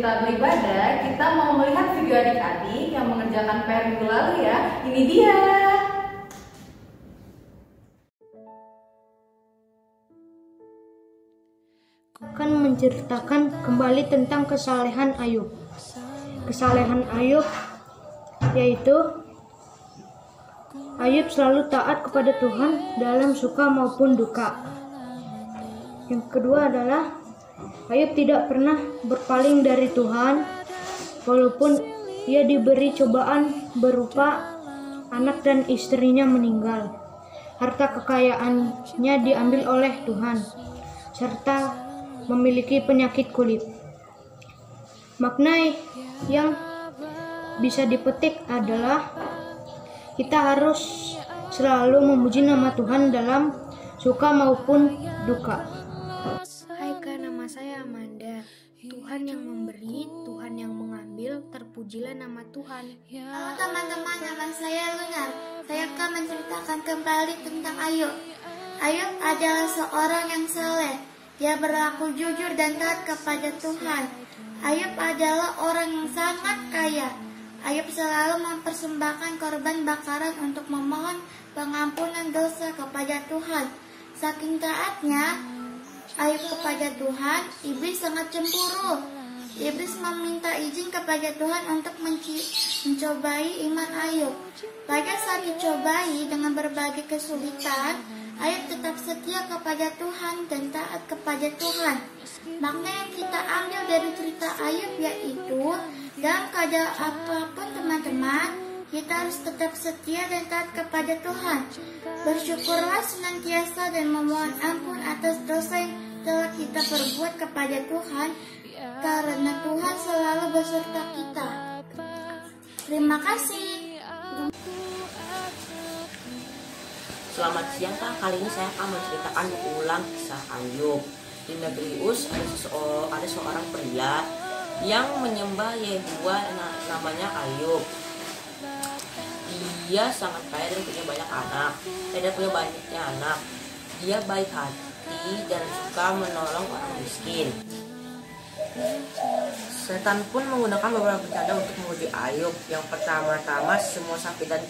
kita beribadah, kita mau melihat video adik-adik yang mengerjakan PR minggu lalu ya. Ini dia. Akan menceritakan kembali tentang kesalehan Ayub. Kesalehan Ayub yaitu Ayub selalu taat kepada Tuhan dalam suka maupun duka. Yang kedua adalah Ayub tidak pernah berpaling dari Tuhan walaupun ia diberi cobaan berupa anak dan istrinya meninggal. Harta kekayaannya diambil oleh Tuhan serta memiliki penyakit kulit. Makna yang bisa dipetik adalah kita harus selalu memuji nama Tuhan dalam suka maupun duka. Hai Kak, nama saya Amanda. Tuhan yang memberi, Tuhan yang mengambil, terpujilah nama Tuhan. Halo teman-teman, nama saya Lunar. Saya akan menceritakan kembali tentang Ayub. Ayub adalah seorang yang saleh. Dia berlaku jujur dan taat kepada Tuhan. Ayub adalah orang yang sangat kaya. Ayub selalu mempersembahkan korban bakaran untuk memohon pengampunan dosa kepada Tuhan. Saking taatnya Ayub kepada Tuhan, iblis sangat cemburu. Iblis meminta izin kepada Tuhan untuk mencobai iman Ayub. Pada saat dicobai dengan berbagai kesulitan, Ayub tetap setia kepada Tuhan dan taat kepada Tuhan. Makna yang kita ambil dari cerita Ayub yaitu dalam keadaan apapun teman-teman, kita harus tetap setia dan taat kepada Tuhan. Bersyukurlah senantiasa dan memohon ampun atas dosa yang telah kita perbuat kepada Tuhan, karena Tuhan selalu beserta kita. Terima kasih. Selamat siang Kak, kali ini saya akan menceritakan ulang kisah Ayub. Di negeri Uz ada seorang pria yang menyembah Yehuwa namanya Ayub. Dia sangat kaya dan punya banyak anak. Dia punya banyaknya anak. Dia baik hati dan suka menolong orang miskin. Setan pun menggunakan beberapa cara untuk menguji Ayub. Yang pertama-tama, semua sapi dan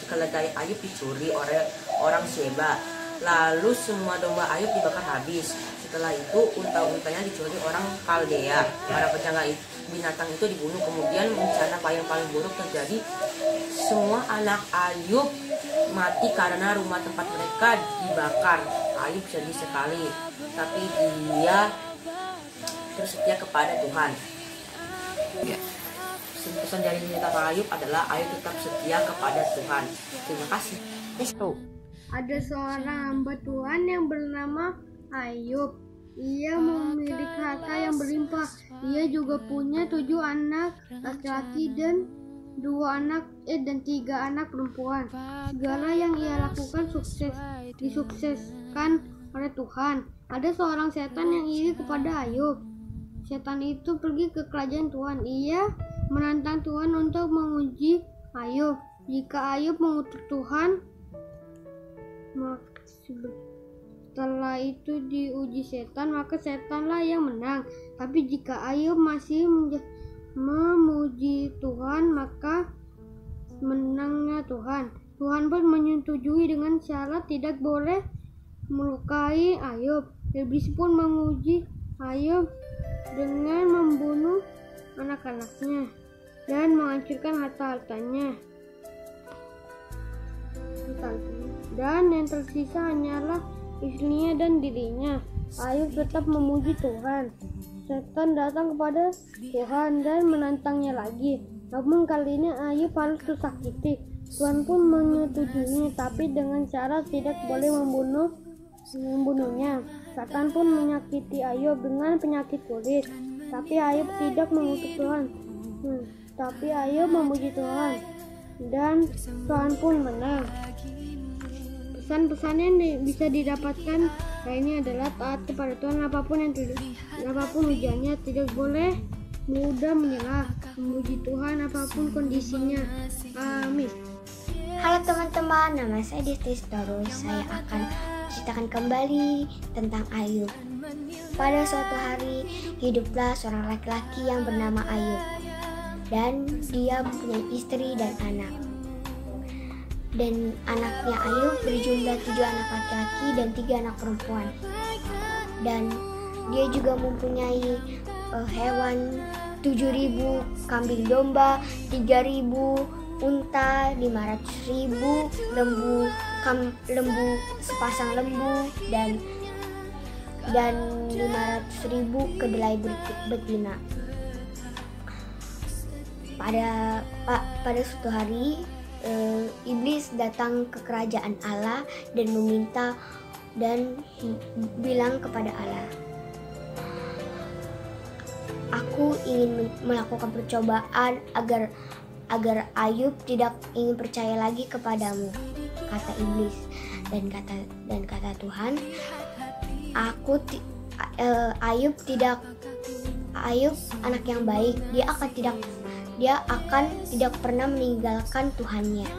keledai Ayub dicuri oleh orang Sheba. Lalu semua domba Ayub dibakar habis. Setelah itu unta-untanya dicuri orang Kaldea. Para penjaga binatang itu dibunuh. Kemudian bencana yang paling buruk terjadi. Semua anak Ayub mati karena rumah tempat mereka dibakar. Ayub sedih sekali, tapi dia terus setia kepada Tuhan. Ya. Pesan dari cerita Ayub adalah Ayub tetap setia kepada Tuhan. Terima kasih. Ada seorang hamba Tuhan yang bernama Ayub. Ia memiliki harta yang berlimpah. Ia juga punya 7 anak laki-laki dan 3 anak perempuan. Segala yang ia lakukan disukseskan oleh Tuhan. Ada seorang setan yang iri kepada Ayub. Setan itu pergi ke kerajaan Tuhan. Ia menantang Tuhan untuk menguji Ayub. Jika Ayub mengutuk Tuhan, setelah itu diuji setan, maka setanlah yang menang. Tapi jika Ayub masih memuji Tuhan, maka menangnya Tuhan. Tuhan pun menyetujui dengan syarat tidak boleh melukai Ayub. Iblis pun menguji Ayub dengan membunuh anak-anaknya dan menghancurkan harta-hartanya. Dan yang tersisa hanyalah istrinya dan dirinya. Ayub tetap memuji Tuhan. Setan datang kepada Tuhan dan menantangnya lagi. Namun kali ini Ayub harus tersakiti. Tuhan pun menyetujuinya, tapi dengan syarat tidak boleh membunuhnya. Satan pun menyakiti Ayub dengan penyakit kulit. Tapi Ayub tidak mengutuk Tuhan. Tapi Ayub memuji Tuhan. Dan Tuhan pun menang. Pesan-pesan yang bisa didapatkan lainnya adalah taat kepada Tuhan apapun ujiannya, tidak boleh mudah menyerah, memuji Tuhan apapun kondisinya. Amin. Halo teman-teman, nama saya Distis. Terus saya akan menceritakan kembali tentang Ayub. Pada suatu hari, hiduplah seorang laki-laki yang bernama Ayub. Dan dia mempunyai istri dan anak. Dan anaknya Ayub berjumlah 7 anak laki-laki dan 3 anak perempuan. Dan dia juga mempunyai hewan 7.000 kambing domba, 3.000 unta, 500.000 lembu, sepasang lembu, dan 500.000 kedelai betina. Pada suatu hari, iblis datang ke kerajaan Allah dan meminta dan bilang kepada Allah, "Aku ingin melakukan percobaan agar Ayub tidak ingin percaya lagi kepadamu," kata iblis. Dan kata Tuhan, Ayub anak yang baik, dia akan tidak pernah meninggalkan Tuhannya.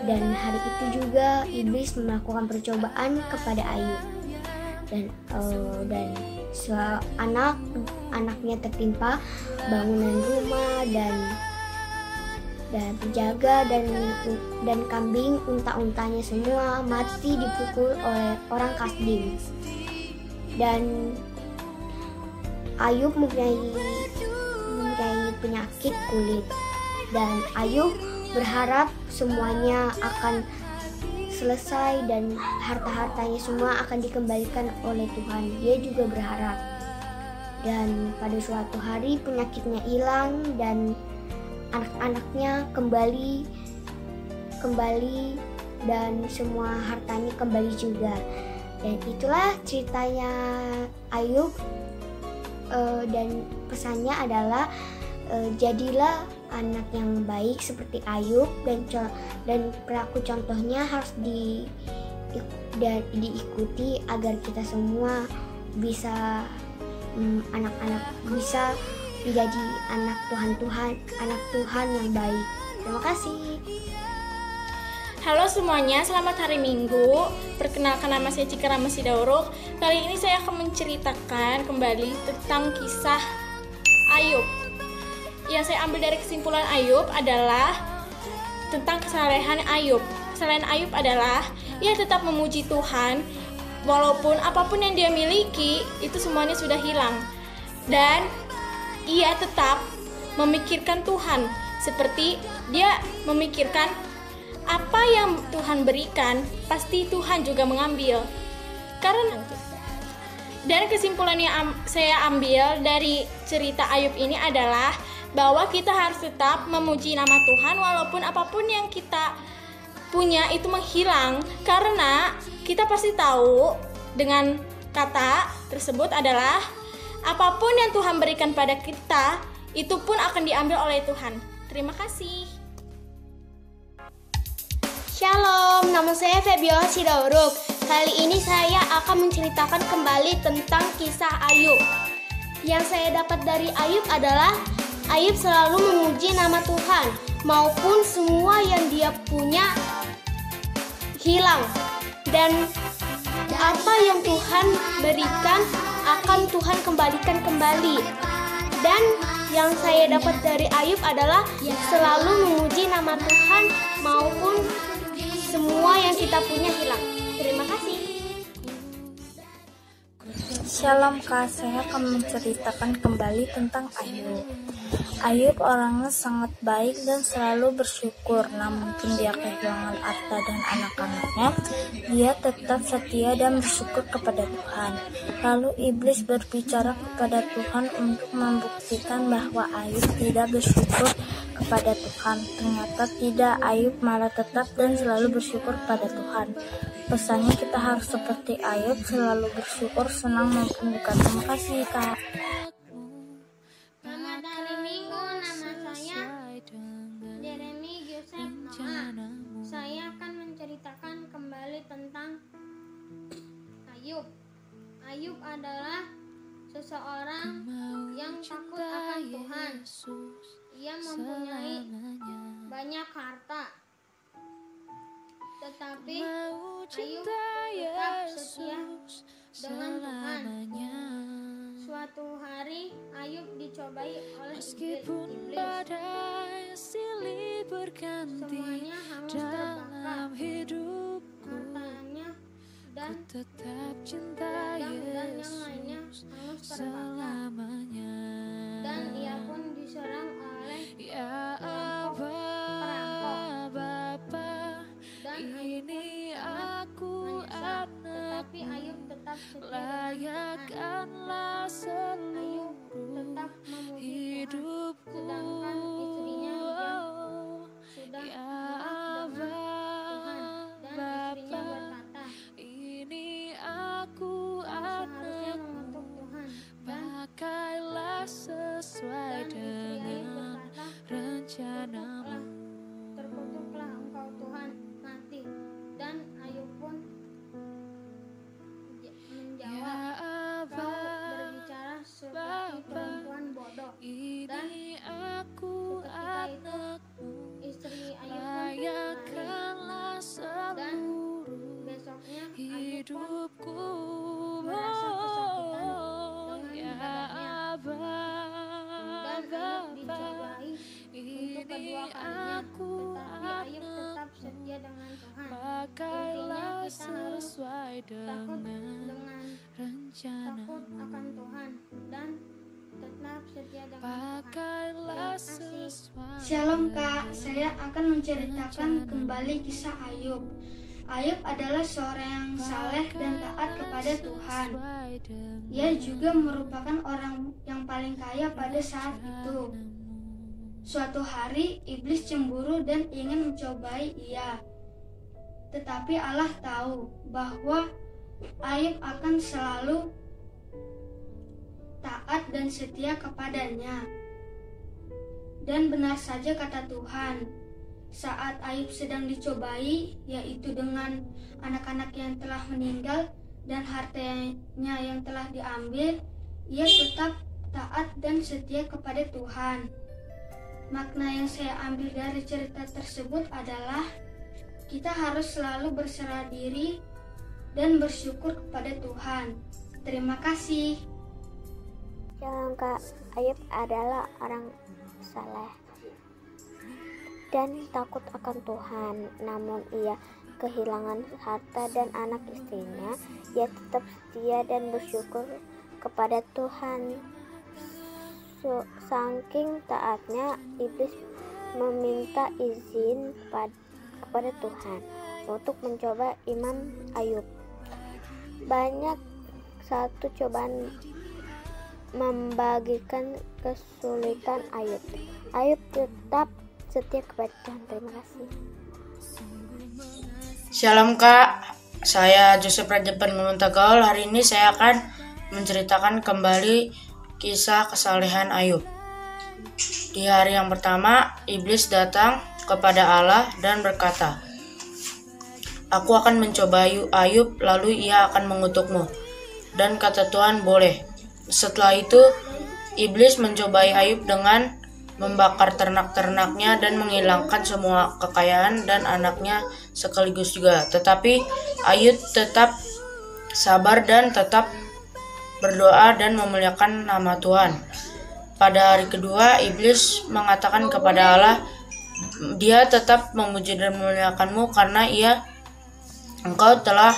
Dan hari itu juga iblis melakukan percobaan kepada Ayub. Dan anaknya tertimpa bangunan rumah dan penjaga dan kambing unta-untanya semua mati dipukul oleh orang Kasdim. Dan Ayub mempunyai penyakit kulit, dan Ayub berharap semuanya akan selesai dan harta-hartanya semua akan dikembalikan oleh Tuhan. Dia juga berharap. Dan pada suatu hari penyakitnya hilang dan anak-anaknya kembali dan semua hartanya kembali juga. Dan itulah ceritanya Ayub. Dan pesannya adalah jadilah anak yang baik seperti Ayub, dan perilaku contohnya harus diikuti agar kita semua bisa anak-anak bisa menjadi anak Tuhan yang baik. Terima kasih. Halo semuanya, selamat hari Minggu. Perkenalkan, nama saya Cika Rama Sidauruk. Kali ini saya akan menceritakan kembali tentang kisah Ayub. Yang saya ambil dari kesimpulan Ayub adalah tentang kesalehan Ayub. Kesalehan Ayub adalah ia tetap memuji Tuhan walaupun apapun yang dia miliki itu semuanya sudah hilang. Dan ia tetap memikirkan Tuhan, seperti dia memikirkan apa yang Tuhan berikan, pasti Tuhan juga mengambil. Dan kesimpulan yang saya ambil dari cerita Ayub ini adalah bahwa kita harus tetap memuji nama Tuhan walaupun apapun yang kita punya itu menghilang. Karena kita pasti tahu dengan kata tersebut adalah apapun yang Tuhan berikan pada kita itu pun akan diambil oleh Tuhan. Terima kasih. Shalom, nama saya Febiola Sidauruk. Kali ini saya akan menceritakan kembali tentang kisah Ayub. Yang saya dapat dari Ayub adalah Ayub selalu memuji nama Tuhan, maupun semua yang dia punya hilang. Dan apa yang Tuhan berikan akan Tuhan kembalikan kembali. Dan yang saya dapat dari Ayub adalah selalu memuji nama Tuhan maupun semua yang kita punya hilang. Terima kasih. Shalom Kak, saya akan menceritakan kembali tentang Ayub. Ayub orangnya sangat baik dan selalu bersyukur. Namun dia kehilangan harta dan anak-anaknya, dia tetap setia dan bersyukur kepada Tuhan. Lalu iblis berbicara kepada Tuhan untuk membuktikan bahwa Ayub tidak bersyukur kepada Tuhan. Ternyata tidak, Ayub malah tetap dan selalu bersyukur kepada Tuhan. Pesannya kita harus seperti Ayub, selalu bersyukur, senang maupun duka. Terima kasih Kak. Selamat hari Minggu, nama saya Jeremy Giuseppe Noah. Saya akan menceritakan kembali tentang Ayub. Ayub adalah seseorang yang takut akan Tuhan. Ia mempunyai banyak harta Tetapi Ayub tetap setia dengan Tuhan. Suatu hari Ayub dicobai oleh iblis. Semuanya hangus terbakar, matanya dan pedang dan yang lainnya hangus terbakar. Dan ia pun diserang oleh kelompok perampok. Dan Ayub pun menyesal, tetapi Ayub tetap setia dengan Tuhan. Ayub tetap memuji Tuhan, sedangkan istrinya yang sudah marah dengan Tuhan. Dan istrinya berkata, "Kau seharusnya mengutuk Tuhan." Dan istri Ayub berkata, terkutuklah engkau Tuhan, mati. Dan Ayub pun menjawab, "Kau berbicara seperti perempuan bodoh." Dan ketika itu istri Ayub pun lari. Dan besoknya Ayub pun merasa kesakitan dengan badannya. Dan Ayub dicobai untuk kedua kalinya, tetapi Ayub tetap setia dengan Tuhan. Intinya kita harus takut akan Tuhan dan tetap setia dengan Tuhan. Terima kasih. Shalom Kak, saya akan menceritakan kembali kisah Ayub. Ayub adalah seorang yang saleh dan taat kepada Tuhan. Ia juga merupakan orang yang paling kaya pada saat itu. Suatu hari, iblis cemburu dan ingin mencobai ia. Tetapi Allah tahu bahwa Ayub akan selalu taat dan setia kepadanya. Dan benar saja kata Tuhan, saat Ayub sedang dicobai, yaitu dengan anak-anak yang telah meninggal dan hartanya yang telah diambil, ia tetap taat dan setia kepada Tuhan. Makna yang saya ambil dari cerita tersebut adalah kita harus selalu berserah diri dan bersyukur kepada Tuhan. Terima kasih. Shalom Kak, Ayub adalah orang saleh dan takut akan Tuhan. Namun ia kehilangan harta dan anak istrinya. Ia tetap setia dan bersyukur kepada Tuhan. Saking taatnya, iblis meminta izin kepada Tuhan untuk mencoba iman Ayub. Banyak satu cobaan membagikan kesulitan Ayub. Ayub tetap setia kepada Tuhan. Terima kasih. Shalom Kak, saya Joseph Raja Penguntagaul. Hari ini saya akan menceritakan kembali kisah kesalehan Ayub. Di hari yang pertama, iblis datang kepada Allah dan berkata, "Aku akan mencoba Ayub, lalu ia akan mengutukmu." Dan kata Tuhan, "Boleh." Setelah itu, iblis mencobai Ayub dengan membakar ternak-ternaknya dan menghilangkan semua kekayaan dan anaknya sekaligus juga. Tetapi Ayub tetap sabar dan tetap berdoa dan memuliakan nama Tuhan. Pada hari kedua, iblis mengatakan kepada Allah, "Dia tetap memuji dan memuliakanmu karena engkau telah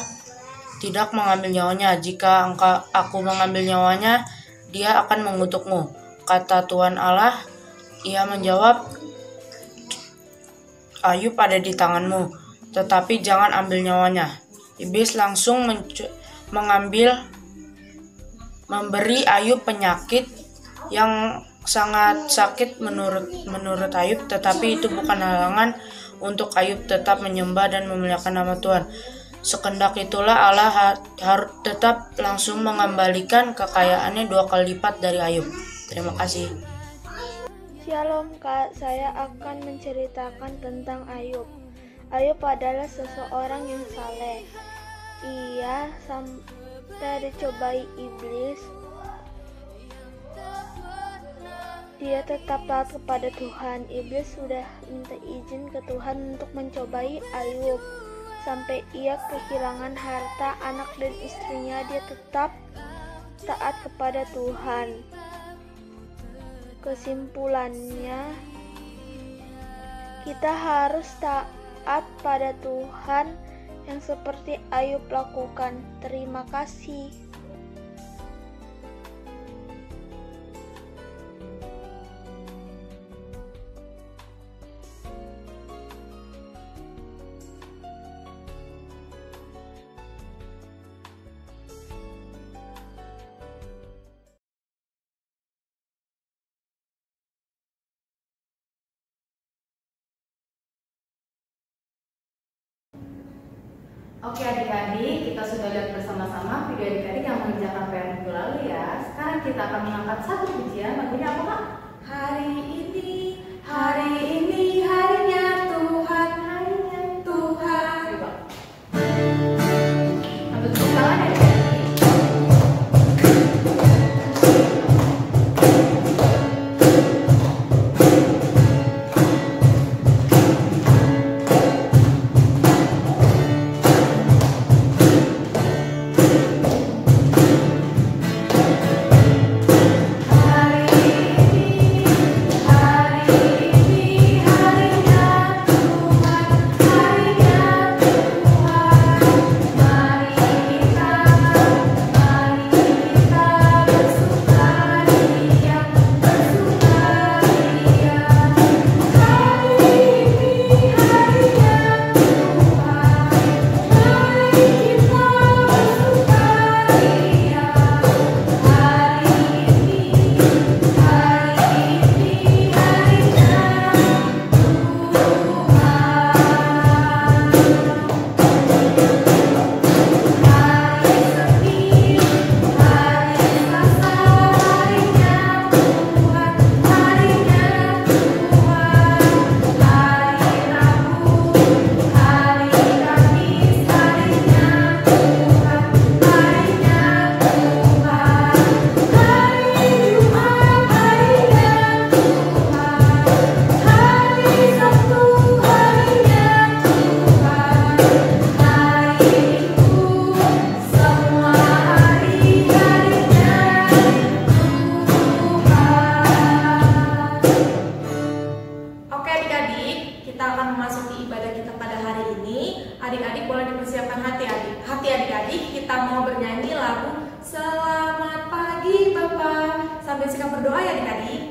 tidak mengambil nyawanya. Jika aku mengambil nyawanya, dia akan mengutukmu." Kata Tuhan Allah, ia menjawab, "Ayub ada di tanganmu, tetapi jangan ambil nyawanya." Iblis langsung memberi Ayub penyakit yang sangat sakit menurut Ayub, tetapi itu bukan halangan untuk Ayub tetap menyembah dan memuliakan nama Tuhan. Sekendak itulah Allah harus tetap langsung mengembalikan kekayaannya 2 kali lipat dari Ayub. Terima kasih. Shalom Kak, saya akan menceritakan tentang Ayub. Ayub adalah seseorang yang saleh. Ia sampai dicobai iblis. Dia tetap taat kepada Tuhan. Iblis sudah minta izin ke Tuhan untuk mencobai Ayub. sampai ia kehilangan harta, anak dan istrinya, dia tetap taat kepada Tuhan. Kesimpulannya, kita harus taat pada Tuhan yang seperti Ayub lakukan. Terima kasih. Oke adik-adik, kita sudah lihat bersama-sama video adik-adik yang mengerjakan PR minggu lalu ya. Sekarang kita akan mengangkat satu pujian. Lagunya apa Kak? Hari ini harinya Tuhan, harinya Tuhan. Coba. Ambil tepuk tangan ya adik-adik. Adik-adik boleh dipersiapkan hati adik-adik, kita mau bernyanyi lagu Selamat Pagi Bapak. Sambil sikap berdoa ya adik-adik.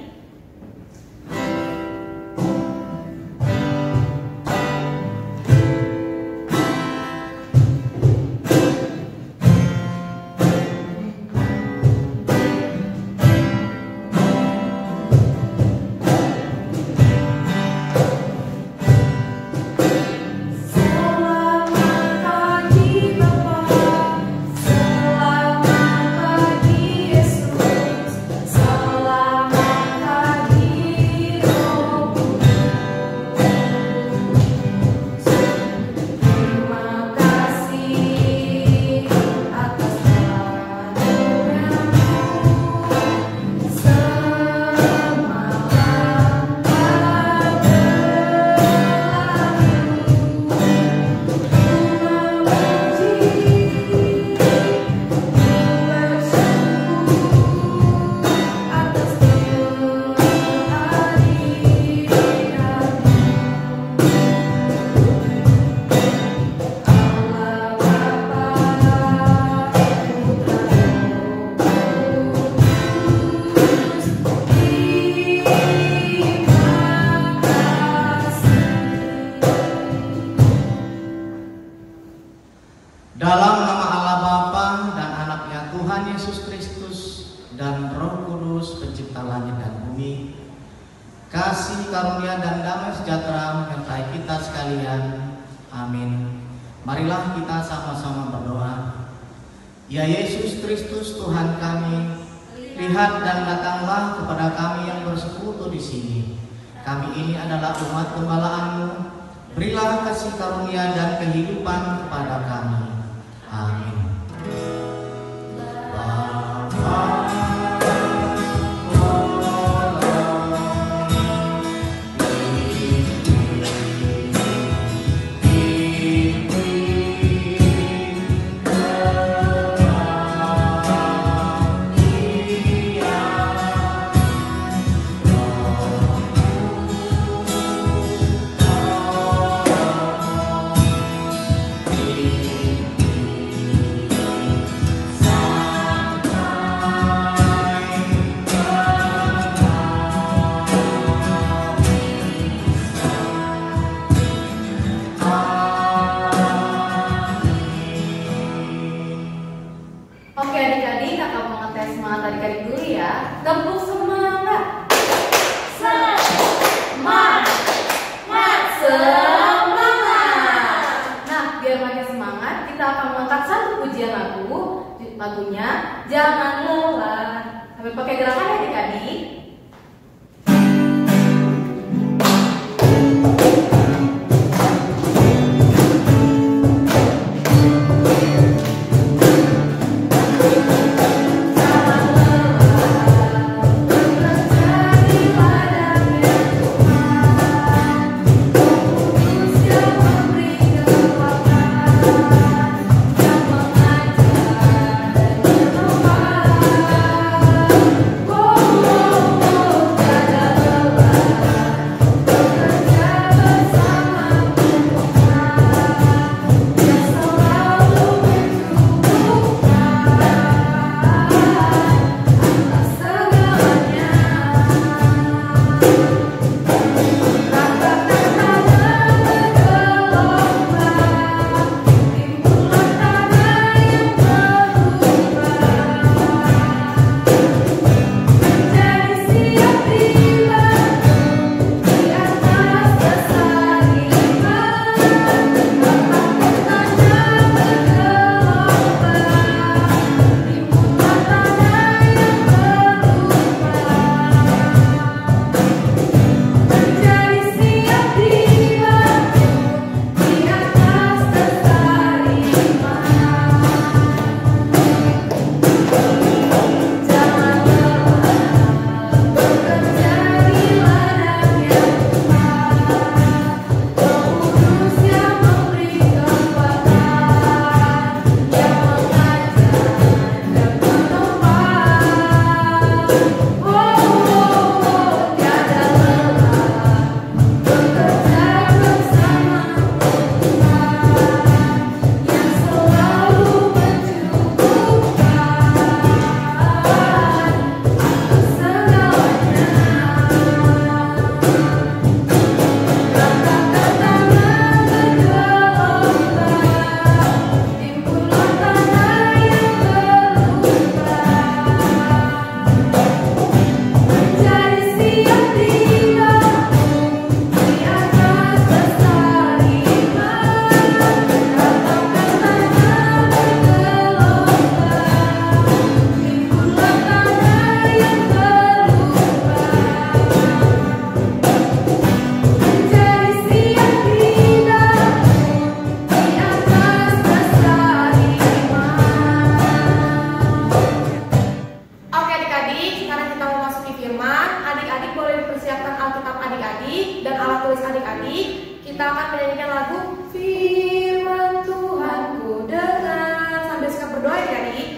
Dalam nama Allah Bapa dan anaknya Tuhan Yesus Kristus dan Roh Kudus pencipta langit dan bumi, kasih karunia dan damai sejahtera menyertai kita sekalian. Amin. Marilah kita sama-sama berdoa. Ya Yesus Kristus Tuhan kami, lihat dan datanglah kepada kami yang bersekutu di sini. Kami ini adalah umat gembala-Mu. Berilah kasih karunia dan kehidupan kepada kami. Amin. pujian lagunya Jangan Lelah. Sambil pakai gerakan ya adik-adik. Kita akan menyanyikan lagu Firman Tuhanku dengar. Sambil sikap berdoa ya adik.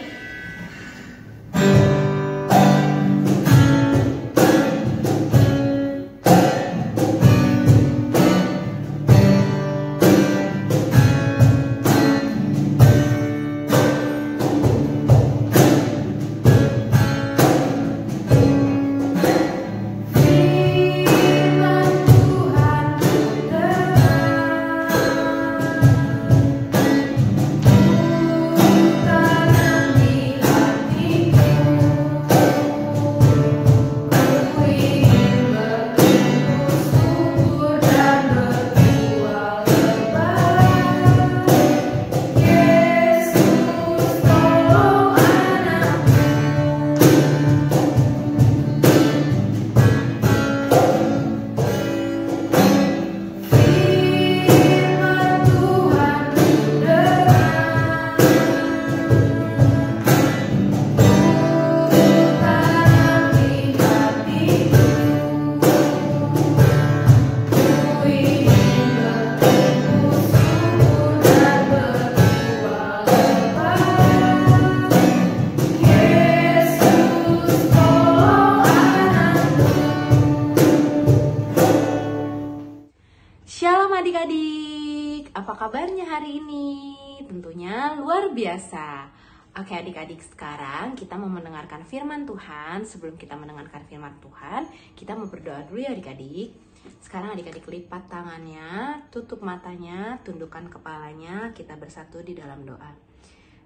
Shalom adik-adik, apa kabarnya hari ini? Tentunya luar biasa. Oke adik-adik, sekarang kita mau mendengarkan firman Tuhan. Sebelum kita mendengarkan firman Tuhan, kita mau berdoa dulu ya adik-adik. Sekarang adik-adik lipat tangannya, tutup matanya, tundukkan kepalanya, kita bersatu di dalam doa.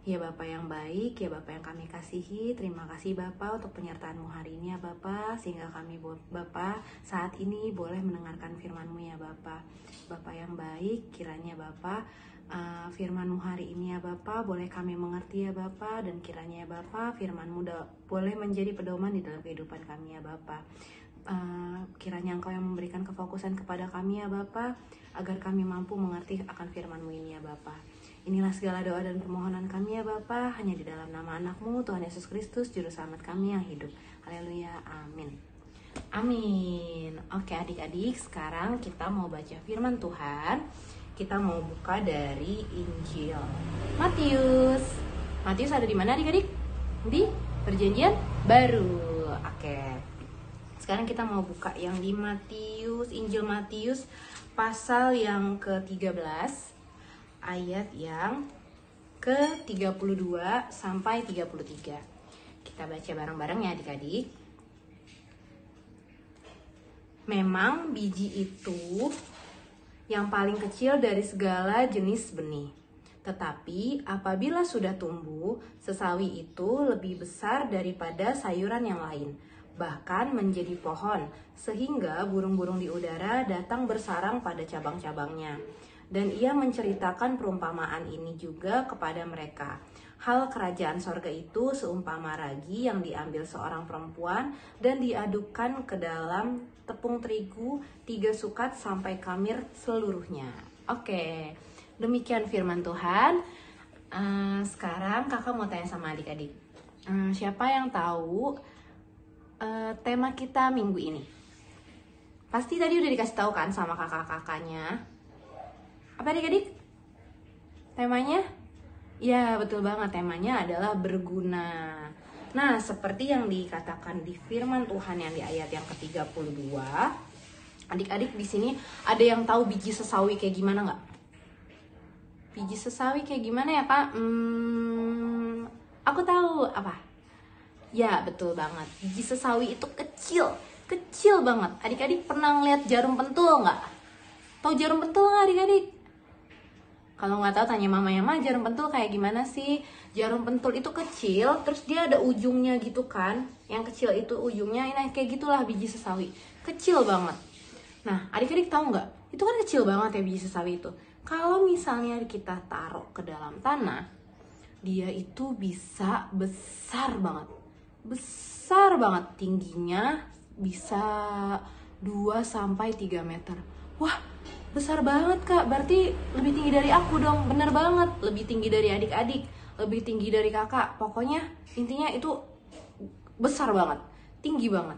Ya Bapa yang baik, ya Bapa yang kami kasihi, terima kasih Bapa untuk penyertaan-Mu hari ini ya Bapa, sehingga kami Bapa saat ini boleh mendengarkan firman-Mu ya Bapa. Bapa yang baik, kiranya Bapa firman-Mu hari ini ya Bapa, boleh kami mengerti ya Bapa, dan kiranya ya Bapa firman-Mu boleh menjadi pedoman di dalam kehidupan kami ya Bapa. Kiranya Engkau yang memberikan kefokusan kepada kami ya Bapa, agar kami mampu mengerti akan firman-Mu ini ya Bapa. Inilah segala doa dan permohonan kami ya Bapa, hanya di dalam nama anak-Mu Tuhan Yesus Kristus, Juru Selamat kami yang hidup. Haleluya, amin. Amin. Oke adik-adik, sekarang kita mau baca firman Tuhan. Kita mau buka dari Injil Matius. Matius ada di mana adik-adik? Di Perjanjian Baru. Oke. Sekarang kita mau buka yang di Matius, Injil Matius pasal yang ke-13 ayat yang ke-32 sampai 33. Kita baca bareng-bareng ya adik-adik. Memang biji itu yang paling kecil dari segala jenis benih. Tetapi apabila sudah tumbuh, sesawi itu lebih besar daripada sayuran yang lain, bahkan menjadi pohon, sehingga burung-burung di udara datang bersarang pada cabang-cabangnya. Dan ia menceritakan perumpamaan ini juga kepada mereka. Hal kerajaan sorga itu seumpama ragi yang diambil seorang perempuan dan diadukkan ke dalam tepung terigu 3 sukat sampai kamir seluruhnya. Oke, demikian firman Tuhan. Sekarang kakak mau tanya sama adik-adik. Siapa yang tahu tema kita minggu ini? Pasti tadi udah dikasih tahu kan sama kakak-kakaknya. Apa adik-adik? Temanya? Ya, betul banget, temanya adalah berguna. Nah, seperti yang dikatakan di firman Tuhan yang di ayat yang ke-32, adik-adik di sini ada yang tahu biji sesawi kayak gimana nggak? Biji sesawi kayak gimana ya Kak? Aku tahu apa? Ya, betul banget. Biji sesawi itu kecil banget. Adik-adik pernah ngeliat jarum pentul nggak? Tahu jarum pentul nggak adik-adik? Kalau nggak tahu tanya mama ya, Ma, jarum pentul kayak gimana sih? Jarum pentul itu kecil, terus dia ada ujungnya gitu kan. Yang kecil itu ujungnya, nah kayak gitulah biji sesawi. Kecil banget. Nah, adik-adik tahu nggak? Itu kan kecil banget ya biji sesawi itu. Kalau misalnya kita taruh ke dalam tanah, dia itu bisa besar banget. Besar banget, tingginya bisa 2-3 meter. Wah, besar banget Kak, berarti lebih tinggi dari aku dong. Bener banget, lebih tinggi dari adik-adik, lebih tinggi dari kakak. Pokoknya intinya itu besar banget, tinggi banget.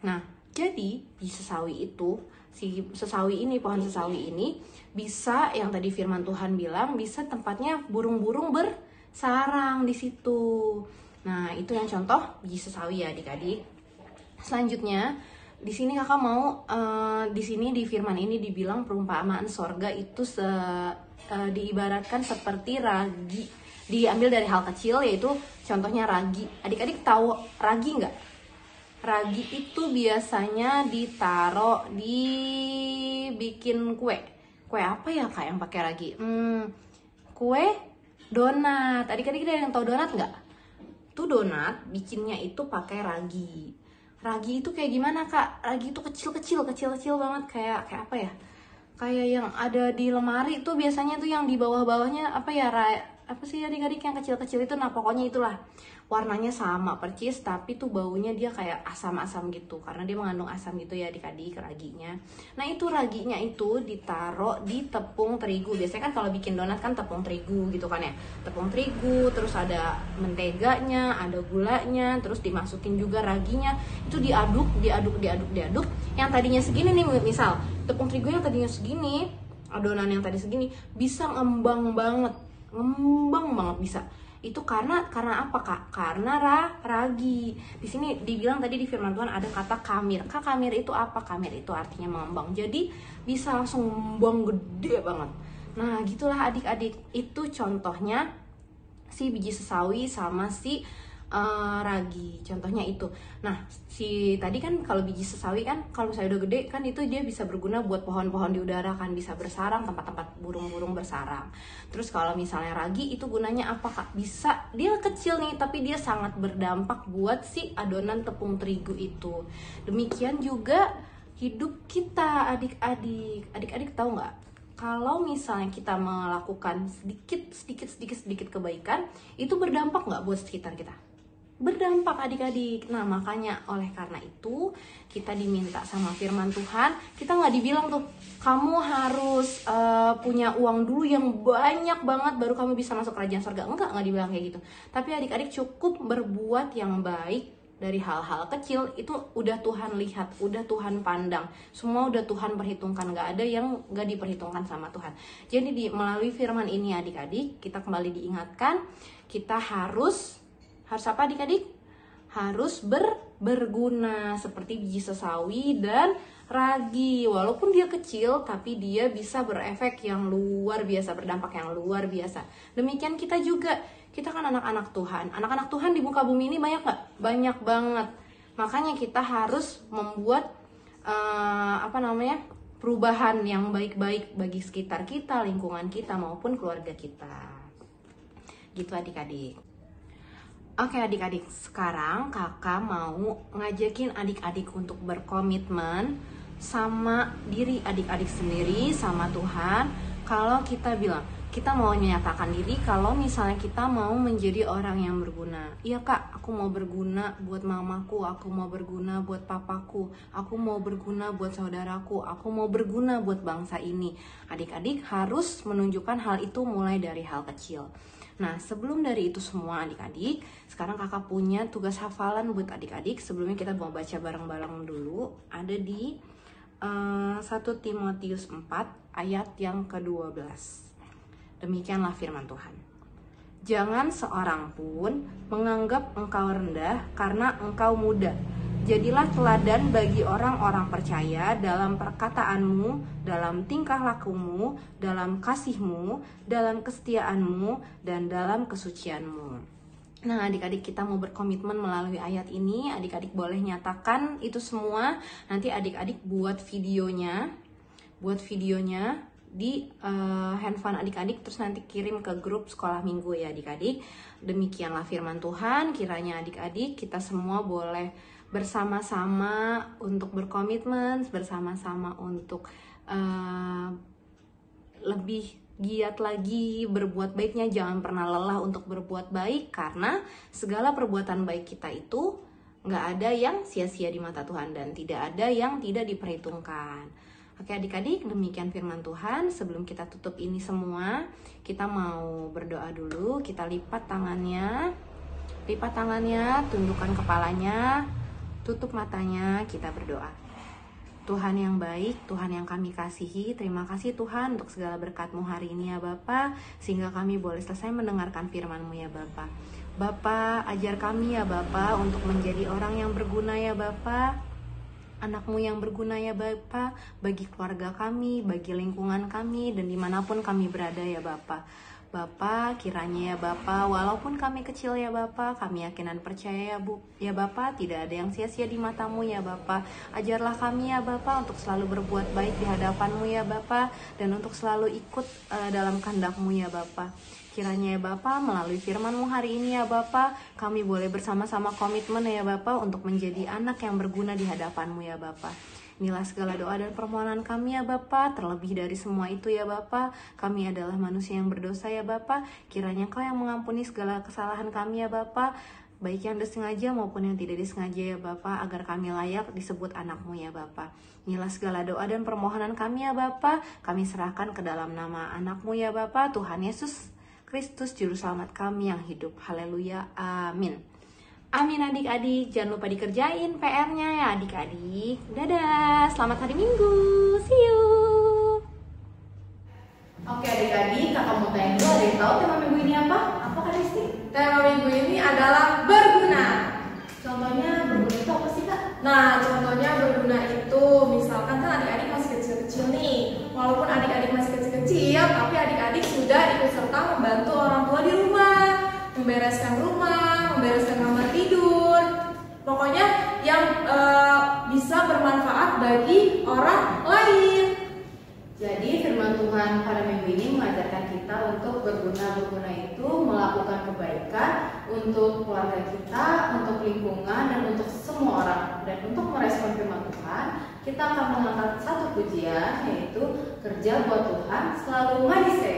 Nah, jadi di sesawi itu, si sesawi ini, pohon sesawi ini bisa, yang tadi firman Tuhan bilang, bisa tempatnya burung-burung bersarang di situ. Nah, itu yang contoh biji sesawi ya adik-adik. Selanjutnya di sini kakak mau di sini di firman ini dibilang perumpamaan sorga itu diibaratkan seperti ragi, diambil dari hal kecil, yaitu contohnya ragi. Adik-adik tahu ragi nggak? Ragi itu biasanya ditaruh dibikin kue apa ya Kak yang pakai ragi? Kue donat. Adik-adik ada yang tahu donat nggak? Tuh donat bikinnya itu pakai ragi. Ragi itu kayak gimana Kak? Ragi itu kecil banget, kayak apa ya? Kayak yang ada di lemari itu biasanya tuh yang di bawah-bawahnya apa ya? Apa sih adik-adik yang kecil-kecil itu? Nah, pokoknya itulah. Warnanya sama percis, tapi tuh baunya dia kayak asam-asam gitu, karena dia mengandung asam gitu ya adik-adik raginya. Nah, itu raginya itu ditaruh di tepung terigu. Biasanya kan kalau bikin donat kan tepung terigu gitu kan ya. Tepung terigu, terus ada menteganya, ada gulanya, terus dimasukin juga raginya. Itu diaduk. Yang tadinya segini nih, misal tepung terigu yang tadinya segini, adonan yang tadi segini bisa ngembang banget bisa. Itu karena apa Kak? Karena ragi. Di sini dibilang tadi di firman Tuhan ada kata kamir. Kak, kamir itu apa? Kamir itu artinya mengembang. Jadi bisa langsung ngembang gede banget. Nah, gitulah adik-adik. Itu contohnya si biji sesawi sama si ragi. Contohnya itu. Nah, si tadi kan kalau biji sesawi kan kalau misalnya udah gede kan itu dia bisa berguna buat pohon-pohon di udara kan, bisa bersarang, tempat-tempat burung-burung bersarang. Terus kalau misalnya ragi itu gunanya apa Kak? Bisa, dia kecil nih tapi dia sangat berdampak buat si adonan tepung terigu itu. Demikian juga hidup kita adik-adik. Adik-adik tahu nggak? kalau misalnya kita melakukan sedikit kebaikan, itu berdampak nggak buat sekitar kita? Berdampak adik-adik. Nah makanya oleh karena itu kita diminta sama firman Tuhan, kita nggak dibilang tuh kamu harus punya uang dulu yang banyak banget baru kamu bisa masuk kerajaan surga. Nggak dibilang kayak gitu. Tapi adik-adik cukup berbuat yang baik. Dari hal-hal kecil itu udah Tuhan lihat, udah Tuhan pandang, semua udah Tuhan perhitungkan, nggak ada yang nggak diperhitungkan sama Tuhan. Jadi melalui firman ini adik-adik kita kembali diingatkan kita harus apa adik-adik? Harus berguna seperti biji sesawi dan ragi. Walaupun dia kecil tapi dia bisa berefek yang luar biasa, berdampak yang luar biasa. Demikian kita juga. Kita kan anak-anak Tuhan. Anak-anak Tuhan di muka bumi ini banyak gak? Banyak banget. Makanya kita harus membuat perubahan yang baik-baik bagi sekitar kita, lingkungan kita maupun keluarga kita. Gitu adik-adik. Oke adik-adik, sekarang kakak mau ngajakin adik-adik untuk berkomitmen sama diri adik-adik sendiri, sama Tuhan. Kalau kita bilang kita mau menyatakan diri kalau misalnya kita mau menjadi orang yang berguna. Iya kak, aku mau berguna buat mamaku, aku mau berguna buat papaku, aku mau berguna buat saudaraku, aku mau berguna buat bangsa ini. Adik-adik harus menunjukkan hal itu mulai dari hal kecil. Nah sebelum dari itu semua adik-adik, sekarang kakak punya tugas hafalan buat adik-adik. Sebelumnya kita mau baca bareng-bareng dulu. Ada di 1 Timotius 4 ayat yang ke-12. Demikianlah firman Tuhan. Jangan seorang pun menganggap engkau rendah karena engkau muda. Jadilah teladan bagi orang-orang percaya dalam perkataanmu, dalam tingkah lakumu, dalam kasihmu, dalam kesetiaanmu, dan dalam kesucianmu. Nah adik-adik kita mau berkomitmen melalui ayat ini. Adik-adik boleh nyatakan itu semua. Nanti adik-adik buat videonya di handphone adik-adik, terus nanti kirim ke grup sekolah minggu ya adik-adik. Demikianlah firman Tuhan. Kiranya adik-adik kita semua boleh bersama-sama untuk berkomitmen, bersama-sama untuk lebih giat lagi berbuat baiknya. Jangan pernah lelah untuk berbuat baik, karena segala perbuatan baik kita itu nggak ada yang sia-sia di mata Tuhan dan tidak ada yang tidak diperhitungkan. Oke adik-adik, demikian firman Tuhan. Sebelum kita tutup ini semua, kita mau berdoa dulu. Kita lipat tangannya, tundukkan kepalanya, tutup matanya, kita berdoa. Tuhan yang baik, Tuhan yang kami kasihi, terima kasih Tuhan untuk segala berkat-Mu hari ini ya Bapa, sehingga kami boleh selesai mendengarkan firman-Mu ya Bapa. Bapa, ajar kami ya Bapa untuk menjadi orang yang berguna ya Bapa, anak-Mu yang berguna ya Bapa, bagi keluarga kami, bagi lingkungan kami, dan dimanapun kami berada ya Bapa. Bapa, kiranya ya Bapa, walaupun kami kecil ya Bapa, kami yakin dan percaya ya Bapa, tidak ada yang sia-sia di mata-Mu ya Bapa. Ajarlah kami ya Bapa untuk selalu berbuat baik di hadapan-Mu ya Bapa, dan untuk selalu ikut dalam kehendak-Mu ya Bapa. Kiranya ya Bapa, melalui firman-Mu hari ini ya Bapa, kami boleh bersama-sama komitmen ya Bapa untuk menjadi anak yang berguna di hadapan-Mu ya Bapa. Inilah segala doa dan permohonan kami ya Bapa. Terlebih dari semua itu ya Bapa, kami adalah manusia yang berdosa ya Bapa. Kiranya Kau yang mengampuni segala kesalahan kami ya Bapa, baik yang disengaja maupun yang tidak disengaja ya Bapa, agar kami layak disebut anak-Mu ya Bapa. Inilah segala doa dan permohonan kami ya Bapa, kami serahkan ke dalam nama anak-Mu ya Bapa, Tuhan Yesus Kristus Juru Selamat kami yang hidup. Haleluya, amin. Amin adik-adik, jangan lupa dikerjain PR-nya ya adik-adik. Dadah, selamat hari Minggu, see you. Oke adik-adik, kakak mau tanya dulu, ada yang tahu tema minggu ini apa? Apa Kak Risti? Tema minggu ini adalah berguna. Contohnya berguna itu apa sih Kak? Nah contohnya berguna itu, misalkan kan adik-adik masih kecil-kecil nih. Walaupun adik-adik masih kecil-kecil, tapi adik-adik sudah ikut serta membantu orang tua di rumah, membereskan rumah, membereskan kamar tidur, pokoknya yang bisa bermanfaat bagi orang lain. Jadi firman Tuhan pada minggu ini mengajarkan kita untuk berguna itu melakukan kebaikan untuk keluarga kita, untuk lingkungan, dan untuk semua orang. Dan untuk merespon firman Tuhan, kita akan mengangkat satu pujian, yaitu Kerja Buat Tuhan Selalu Manise.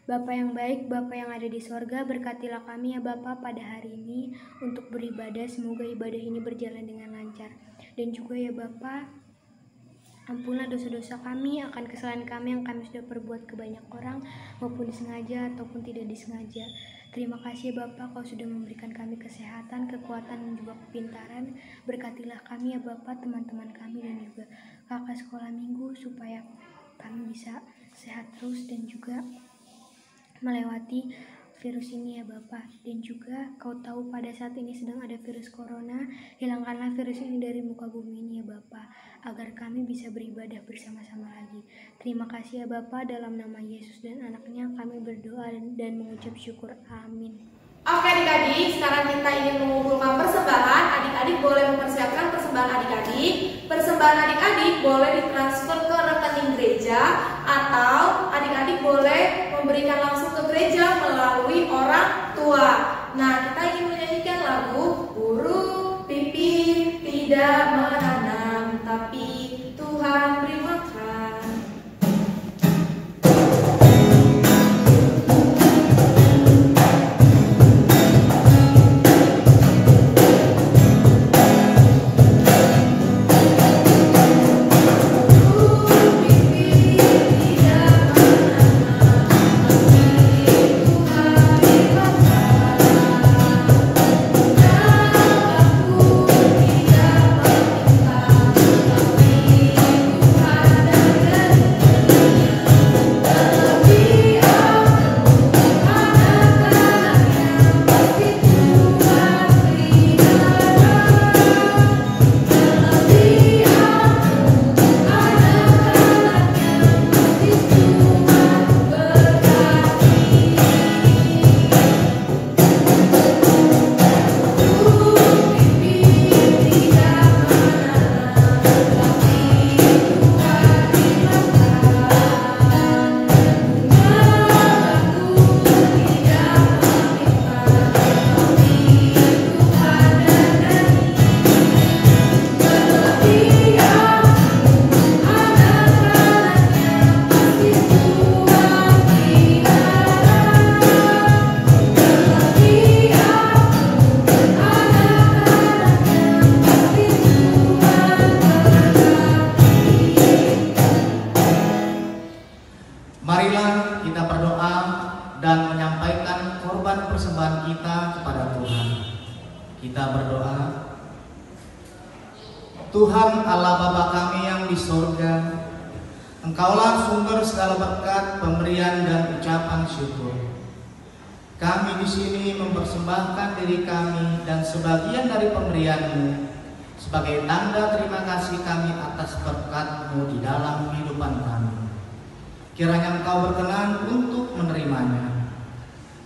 Bapa yang baik, Bapa yang ada di sorga, berkatilah kami ya Bapa pada hari ini untuk beribadah. Semoga ibadah ini berjalan dengan lancar. Dan juga ya Bapa, ampunlah dosa-dosa kami, akan kesalahan kami yang kami sudah perbuat ke banyak orang, maupun disengaja ataupun tidak disengaja. Terima kasih ya Bapa, Kau sudah memberikan kami kesehatan, kekuatan, dan juga kepintaran. Berkatilah kami ya Bapa, teman-teman kami dan juga kakak sekolah minggu, supaya kami bisa sehat terus dan juga melewati virus ini ya Bapa. Dan juga Kau tahu pada saat ini sedang ada virus corona, hilangkanlah virus ini dari muka bumi ini ya Bapa, agar kami bisa beribadah bersama-sama lagi. Terima kasih ya Bapa, dalam nama Yesus dan anaknya kami berdoa dan mengucap syukur. Amin. Oke adik-adik, sekarang kita ingin mengumpulkan persembahan. Adik-adik boleh mempersiapkan persembahan adik-adik. Persembahan adik-adik boleh ditransfer ke rekening gereja, atau adik-adik boleh memberikan langsung ke gereja melalui orang tua. Nah, kita ingin menyanyikan lagu Burung Pipit Tidak Menanam, Tapi Tuhan Beri Makan. Tuhan kepada Tuhan. Kita berdoa. Tuhan Allah Bapa kami yang di surga, Engkaulah sumber segala berkat, pemberian dan ucapan syukur. Kami di sini mempersembahkan diri kami dan sebagian dari pemberian-Mu sebagai tanda terima kasih kami atas berkat-Mu di dalam kehidupan kami. Kiranya Engkau berkenan untuk menerimanya.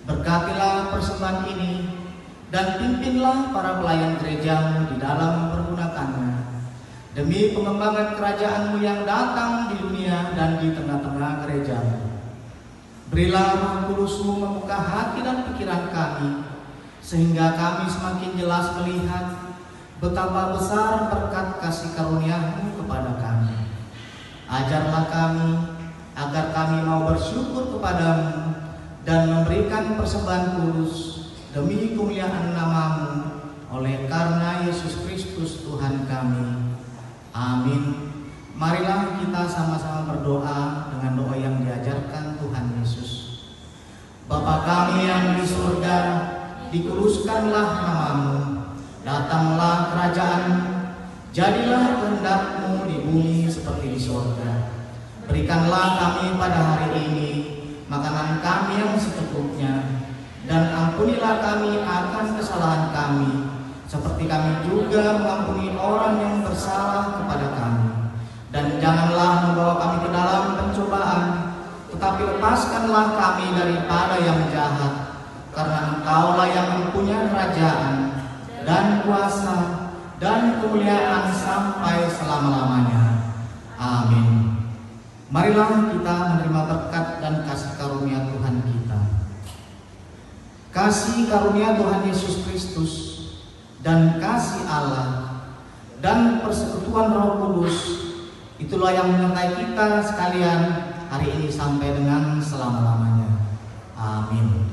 Berkatilah persembahan ini dan pimpinlah para pelayan gereja-Mu di dalam mempergunakannya demi pengembangan kerajaan-Mu yang datang di dunia dan di tengah-tengah gereja-Mu. Berilah Roh Kudus-Mu membuka hati dan pikiran kami, sehingga kami semakin jelas melihat betapa besar berkat kasih karunia-Mu kepada kami. Ajarlah kami agar kami mau bersyukur kepada-Mu dan memberikan persembahan kudus demi kemuliaan nama-Mu oleh karena Yesus Kristus Tuhan kami. Amin. Marilah kita sama-sama berdoa dengan doa yang diajarkan Tuhan Yesus. Bapa kami yang di surga, dikuduskanlah nama-Mu, datanglah kerajaan-Mu, jadilah kehendak-Mu di bumi seperti di surga. Berikanlah kami pada hari ini makanan kami yang secukupnya, dan ampunilah kami akan kesalahan kami, seperti kami juga mengampuni orang yang bersalah kepada kami. Dan janganlah membawa kami ke dalam pencobaan, tetapi lepaskanlah kami daripada yang jahat. Karena Engkaulah yang mempunyai kerajaan dan kuasa dan kemuliaan sampai selama-lamanya. Amin. Marilah kita menerima berkat dan kasih karunia Tuhan kita. Kasih karunia Tuhan Yesus Kristus dan kasih Allah dan persekutuan Roh Kudus, itulah yang menyertai kita sekalian hari ini sampai dengan selama-lamanya. Amin.